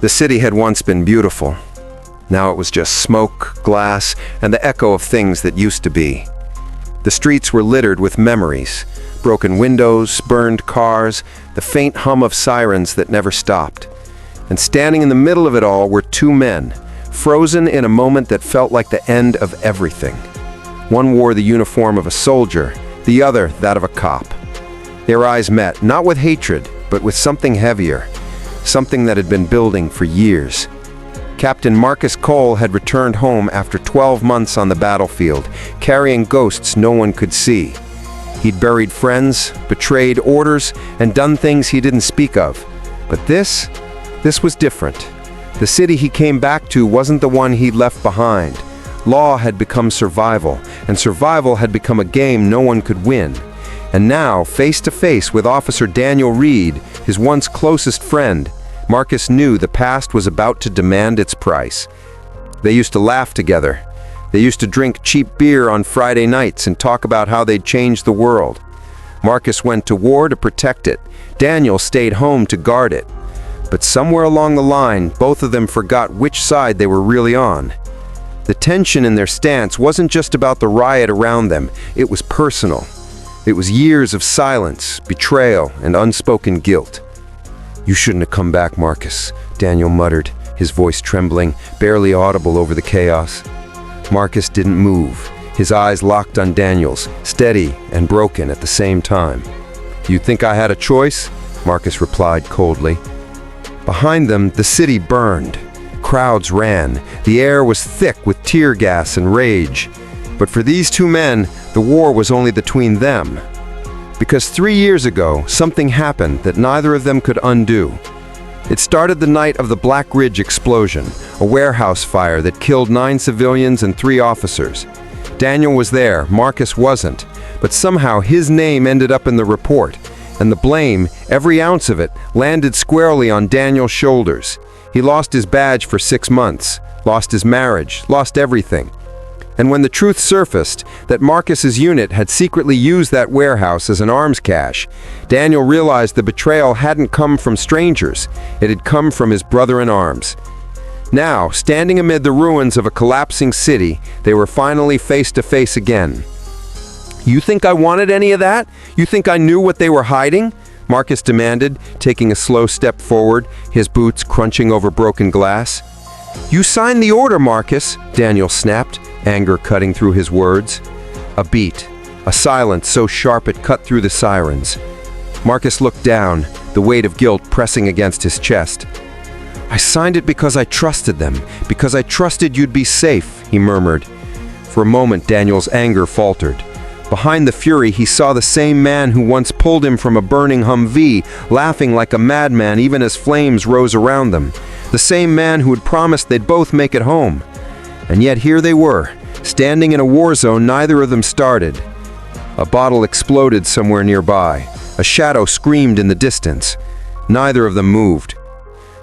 The city had once been beautiful. Now it was just smoke, glass, and the echo of things that used to be. The streets were littered with memories, broken windows, burned cars, the faint hum of sirens that never stopped. And standing in the middle of it all were two men, frozen in a moment that felt like the end of everything. One wore the uniform of a soldier, the other that of a cop. Their eyes met, not with hatred, but with something heavier, something that had been building for years. Captain Marcus Cole had returned home after 12 months on the battlefield, carrying ghosts no one could see. He'd buried friends, betrayed orders, and done things he didn't speak of. But this was different. The city he came back to wasn't the one he'd left behind. Law had become survival, and survival had become a game no one could win. And now, face to face with Officer Daniel Reed, his once closest friend, Marcus knew the past was about to demand its price. They used to laugh together. They used to drink cheap beer on Friday nights and talk about how they'd changed the world. Marcus went to war to protect it. Daniel stayed home to guard it. But somewhere along the line, both of them forgot which side they were really on. The tension in their stance wasn't just about the riot around them, it was personal. It was years of silence, betrayal, and unspoken guilt. "You shouldn't have come back, Marcus," Daniel muttered, his voice trembling, barely audible over the chaos. Marcus didn't move, his eyes locked on Daniel's, steady and broken at the same time. "You think I had a choice?" Marcus replied coldly. Behind them, the city burned. Crowds ran. The air was thick with tear gas and rage. But for these two men, the war was only between them. Because 3 years ago, something happened that neither of them could undo. It started the night of the Black Ridge explosion, a warehouse fire that killed 9 civilians and 3 officers. Daniel was there, Marcus wasn't, but somehow his name ended up in the report, and the blame, every ounce of it, landed squarely on Daniel's shoulders. He lost his badge for 6 months, lost his marriage, lost everything. And when the truth surfaced that Marcus's unit had secretly used that warehouse as an arms cache, Daniel realized the betrayal hadn't come from strangers. It had come from his brother in arms. Now, standing amid the ruins of a collapsing city, they were finally face to face again. "You think I wanted any of that? You think I knew what they were hiding?" Marcus demanded, taking a slow step forward, his boots crunching over broken glass. "You signed the order, Marcus," Daniel snapped, anger cutting through his words. A beat, a silence so sharp it cut through the sirens. Marcus looked down, the weight of guilt pressing against his chest. "I signed it because I trusted them, because I trusted you'd be safe," he murmured. For a moment, Daniel's anger faltered. Behind the fury, he saw the same man who once pulled him from a burning Humvee, laughing like a madman even as flames rose around them. The same man who had promised they'd both make it home. And yet here they were, standing in a war zone neither of them started. A bottle exploded somewhere nearby. A shadow screamed in the distance. Neither of them moved.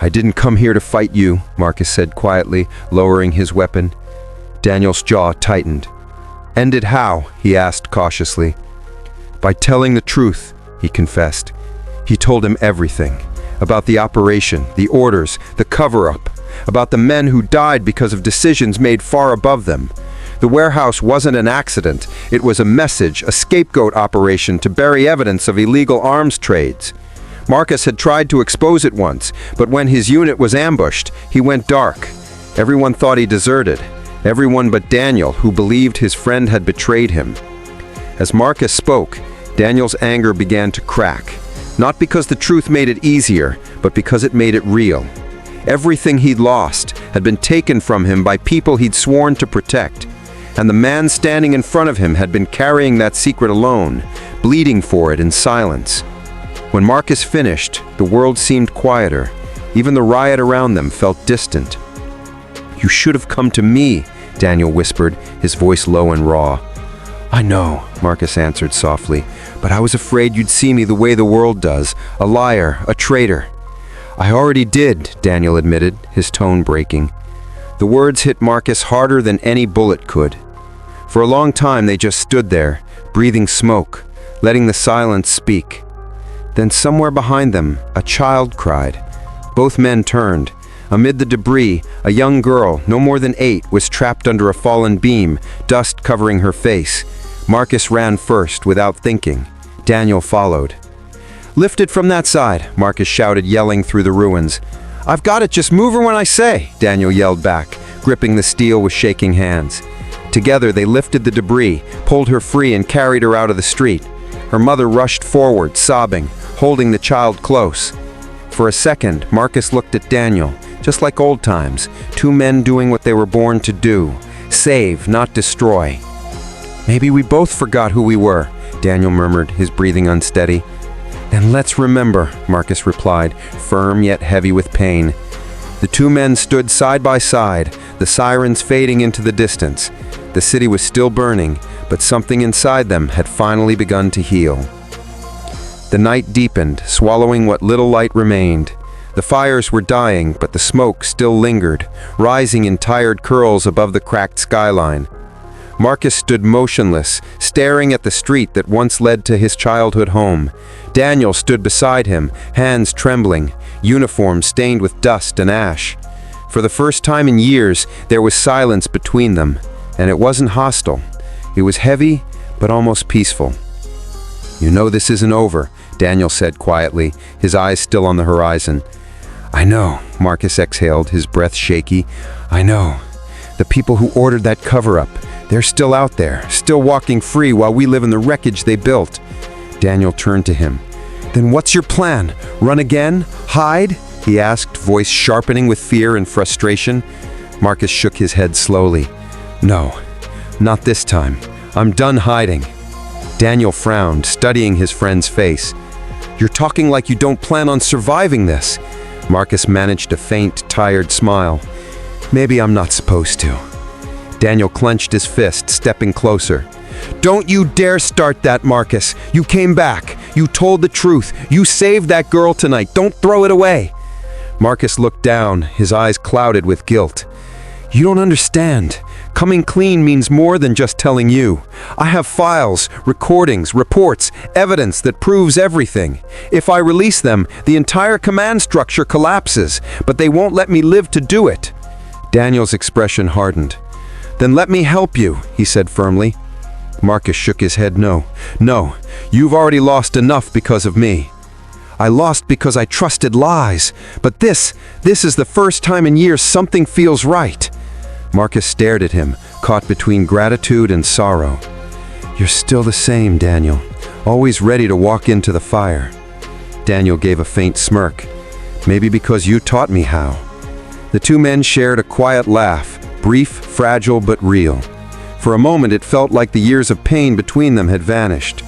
"I didn't come here to fight you," Marcus said quietly, lowering his weapon. Daniel's jaw tightened. "Ended how?" he asked cautiously. "By telling the truth," he confessed. He told him everything. About the operation, the orders, the cover-up. About the men who died because of decisions made far above them. The warehouse wasn't an accident. It was a message, a scapegoat operation to bury evidence of illegal arms trades. Marcus had tried to expose it once, but when his unit was ambushed, he went dark. Everyone thought he deserted. Everyone but Daniel, who believed his friend had betrayed him. As Marcus spoke, Daniel's anger began to crack. Not because the truth made it easier, but because it made it real. Everything he'd lost had been taken from him by people he'd sworn to protect. And the man standing in front of him had been carrying that secret alone, bleeding for it in silence. When Marcus finished, the world seemed quieter. Even the riot around them felt distant. "You should have come to me," Daniel whispered, his voice low and raw. "I know," Marcus answered softly, "but I was afraid you'd see me the way the world does, a liar, a traitor." "I already did," Daniel admitted, his tone breaking. The words hit Marcus harder than any bullet could. For a long time they just stood there, breathing smoke, letting the silence speak. Then somewhere behind them, a child cried. Both men turned. Amid the debris, a young girl, no more than 8, was trapped under a fallen beam, dust covering her face. Marcus ran first, without thinking. Daniel followed. "Lift it from that side," Marcus shouted, yelling through the ruins. "I've got it, just move her when I say," Daniel yelled back, gripping the steel with shaking hands. Together they lifted the debris, pulled her free and carried her out of the street. Her mother rushed forward, sobbing, holding the child close. For a second, Marcus looked at Daniel, just like old times, 2 men doing what they were born to do, save, not destroy. "Maybe we both forgot who we were," Daniel murmured, his breathing unsteady. "Then let's remember," Marcus replied, firm yet heavy with pain. The 2 men stood side by side, the sirens fading into the distance. The city was still burning, but something inside them had finally begun to heal. The night deepened, swallowing what little light remained. The fires were dying, but the smoke still lingered, rising in tired curls above the cracked skyline. Marcus stood motionless, staring at the street that once led to his childhood home. Daniel stood beside him, hands trembling, uniform stained with dust and ash. For the first time in years, there was silence between them, and it wasn't hostile. It was heavy, but almost peaceful. "You know this isn't over," Daniel said quietly, his eyes still on the horizon. "I know," Marcus exhaled, his breath shaky. "I know. The people who ordered that cover-up, they're still out there, still walking free while we live in the wreckage they built." Daniel turned to him. "Then what's your plan? Run again? Hide?" he asked, voice sharpening with fear and frustration. Marcus shook his head slowly. "No, not this time. I'm done hiding." Daniel frowned, studying his friend's face. "You're talking like you don't plan on surviving this." Marcus managed a faint, tired smile. "Maybe I'm not supposed to." Daniel clenched his fist, stepping closer. "Don't you dare start that, Marcus. You came back. You told the truth. You saved that girl tonight. Don't throw it away." Marcus looked down, his eyes clouded with guilt. "You don't understand. Coming clean means more than just telling you. I have files, recordings, reports, evidence that proves everything. If I release them, the entire command structure collapses, but they won't let me live to do it." Daniel's expression hardened. "Then let me help you," he said firmly. Marcus shook his head. No, you've already lost enough because of me. I lost because I trusted lies, but this is the first time in years something feels right." Marcus stared at him, caught between gratitude and sorrow. "You're still the same, Daniel, always ready to walk into the fire." Daniel gave a faint smirk. "Maybe because you taught me how." The 2 men shared a quiet laugh, brief, fragile, but real. For a moment it felt like the years of pain between them had vanished.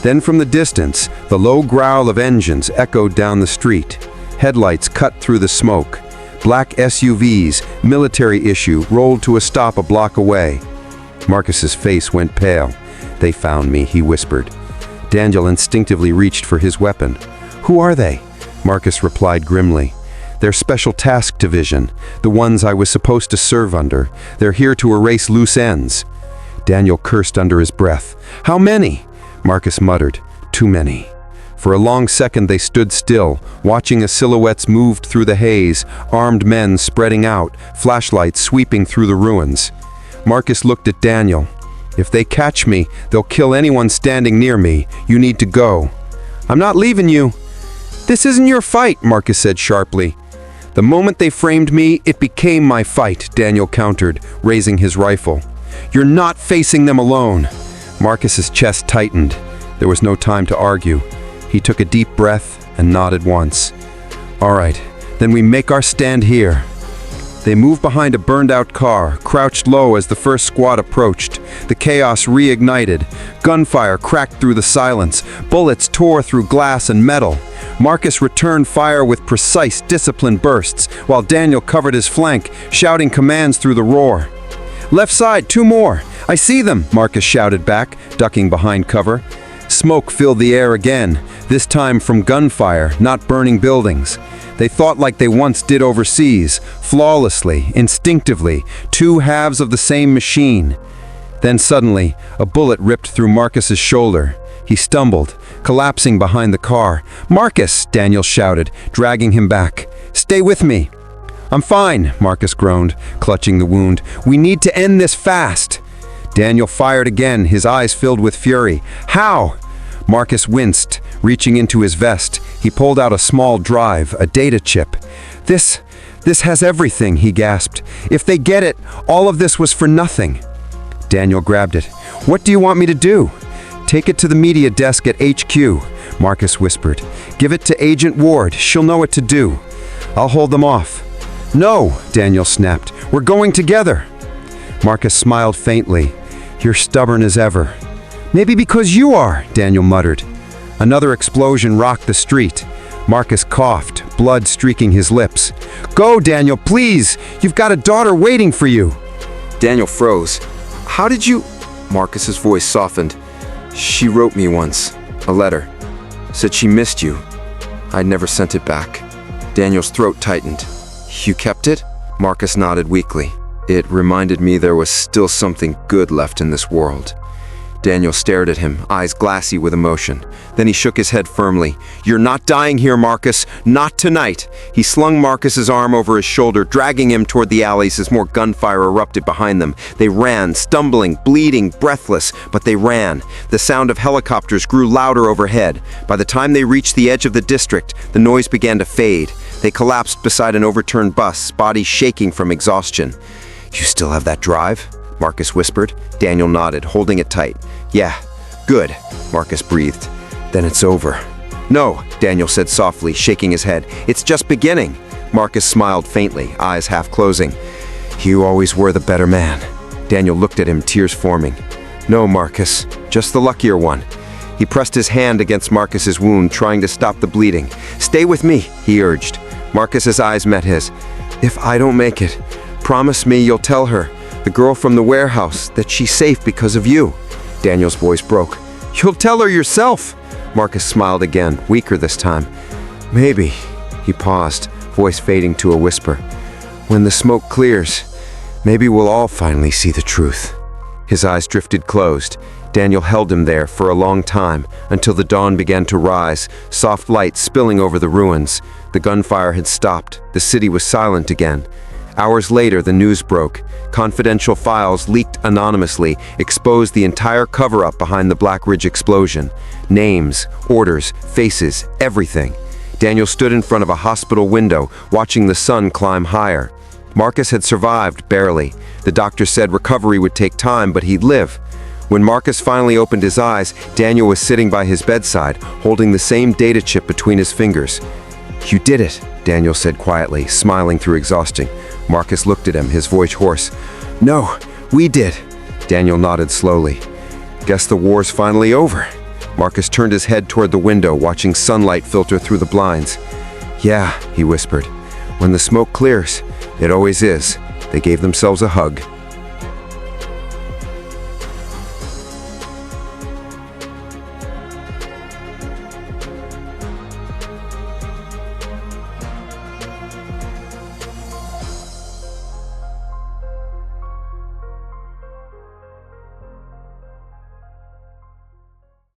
Then from the distance, the low growl of engines echoed down the street. Headlights cut through the smoke. Black SUVs, military issue, rolled to a stop a block away. Marcus's face went pale. "They found me," he whispered. Daniel instinctively reached for his weapon. "Who are they?" Marcus replied grimly. "They're Special Task Division, the ones I was supposed to serve under. They're here to erase loose ends." Daniel cursed under his breath. "How many?" Marcus muttered. "Too many." For a long second they stood still, watching as silhouettes moved through the haze, armed men spreading out, flashlights sweeping through the ruins. Marcus looked at Daniel. "If they catch me, they'll kill anyone standing near me. You need to go." "I'm not leaving you." "This isn't your fight," Marcus said sharply. "The moment they framed me, it became my fight," Daniel countered, raising his rifle. "You're not facing them alone." Marcus's chest tightened. There was no time to argue. He took a deep breath and nodded once. "All right, then we make our stand here." They moved behind a burned-out car, crouched low as the first squad approached. The chaos reignited. Gunfire cracked through the silence. Bullets tore through glass and metal. Marcus returned fire with precise, disciplined bursts, while Daniel covered his flank, shouting commands through the roar. "Left side, 2 more! I see them!" Marcus shouted back, ducking behind cover. Smoke filled the air again, this time from gunfire, not burning buildings. They thought like they once did overseas, flawlessly, instinctively, 2 halves of the same machine. Then suddenly, a bullet ripped through Marcus's shoulder. He stumbled, collapsing behind the car. "Marcus!" Daniel shouted, dragging him back. "Stay with me." "I'm fine," Marcus groaned, clutching the wound. "We need to end this fast." Daniel fired again, his eyes filled with fury. "How?" Marcus winced, reaching into his vest. He pulled out a small drive, a data chip. This has everything," he gasped. "If they get it, all of this was for nothing." Daniel grabbed it. "What do you want me to do?" "Take it to the media desk at HQ," Marcus whispered. "Give it to Agent Ward. She'll know what to do. I'll hold them off." "No," Daniel snapped. "We're going together." Marcus smiled faintly. "You're stubborn as ever." "Maybe because you are," Daniel muttered. Another explosion rocked the street. Marcus coughed, blood streaking his lips. "Go, Daniel, please! You've got a daughter waiting for you!" Daniel froze. "How did you—" Marcus's voice softened. "She wrote me once, a letter. Said she missed you. I'd never sent it back." Daniel's throat tightened. "You kept it?" Marcus nodded weakly. "It reminded me there was still something good left in this world." Daniel stared at him, eyes glassy with emotion. Then he shook his head firmly. "You're not dying here, Marcus. Not tonight." He slung Marcus's arm over his shoulder, dragging him toward the alleys as more gunfire erupted behind them. They ran, stumbling, bleeding, breathless, but they ran. The sound of helicopters grew louder overhead. By the time they reached the edge of the district, the noise began to fade. They collapsed beside an overturned bus, bodies shaking from exhaustion. "You still have that drive?" Marcus whispered. Daniel nodded, holding it tight. "Yeah, good," Marcus breathed. "Then it's over." "No," Daniel said softly, shaking his head. "It's just beginning." Marcus smiled faintly, eyes half closing. "You always were the better man." Daniel looked at him, tears forming. "No, Marcus, just the luckier one." He pressed his hand against Marcus's wound, trying to stop the bleeding. "Stay with me," he urged. Marcus's eyes met his. "If I don't make it, promise me you'll tell her, the girl from the warehouse, that she's safe because of you." Daniel's voice broke. "You'll tell her yourself." Marcus smiled again, weaker this time. "Maybe." He paused, voice fading to a whisper. "When the smoke clears, maybe we'll all finally see the truth." His eyes drifted closed. Daniel held him there for a long time, until the dawn began to rise, soft light spilling over the ruins. The gunfire had stopped. The city was silent again. Hours later, the news broke. Confidential files leaked anonymously exposed the entire cover-up behind the Black Ridge explosion. Names, orders, faces, everything. Daniel stood in front of a hospital window, watching the sun climb higher. Marcus had survived, barely. The doctor said recovery would take time, but he'd live. When Marcus finally opened his eyes, Daniel was sitting by his bedside, holding the same data chip between his fingers. "You did it," Daniel said quietly, smiling through exhaustion. Marcus looked at him, his voice hoarse. "No, we did." Daniel nodded slowly. "Guess the war's finally over." Marcus turned his head toward the window, watching sunlight filter through the blinds. "Yeah," he whispered. "When the smoke clears, it always is." They gave themselves a hug.